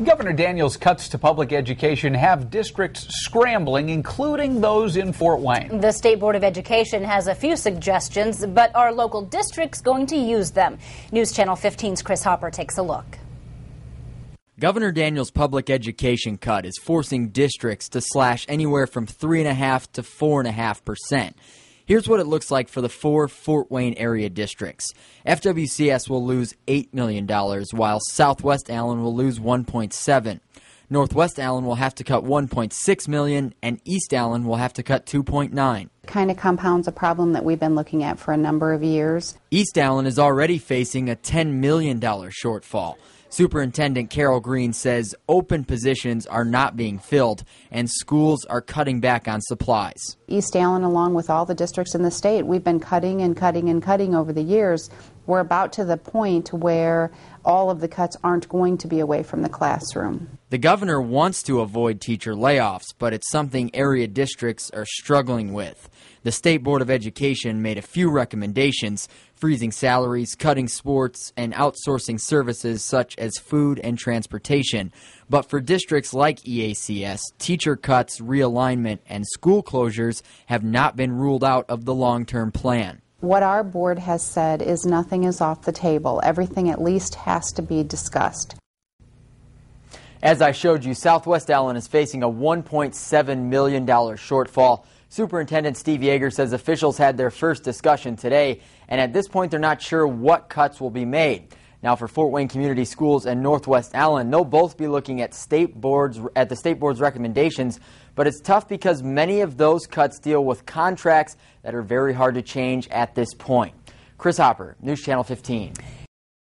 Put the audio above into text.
Governor Daniels' cuts to public education have districts scrambling, including those in Fort Wayne. The State Board of Education has a few suggestions, but are local districts going to use them? News Channel 15's Chris Hopper takes a look. Governor Daniels' public education cut is forcing districts to slash anywhere from 3.5% to 4.5%. Here's what it looks like for the 4 Fort Wayne area districts. FWCS will lose $8 million, while Southwest Allen will lose $1.7. Northwest Allen will have to cut $1.6 million, and East Allen will have to cut $2.9. Kind of compounds a problem that we've been looking at for a number of years. East Allen is already facing a $10 million shortfall. Superintendent Carol Green says open positions are not being filled and schools are cutting back on supplies. East Allen, along with all the districts in the state, we've been cutting and cutting and cutting over the years. We're about to the point where all of the cuts aren't going to be away from the classroom. The governor wants to avoid teacher layoffs, but it's something area districts are struggling with. The State Board of Education made a few recommendations, freezing salaries, cutting sports, and outsourcing services such as food and transportation. But for districts like EACS, teacher cuts, realignment, and school closures have not been ruled out of the long-term plan. What our board has said is nothing is off the table. Everything at least has to be discussed. As I showed you, Southwest Allen is facing a $1.7 million shortfall. Superintendent Steve Yeager says officials had their first discussion today, and at this point they're not sure what cuts will be made. Now for Fort Wayne Community Schools and Northwest Allen, they'll both be looking at the state board's recommendations, but it's tough because many of those cuts deal with contracts that are very hard to change at this point. Chris Hopper, News Channel 15.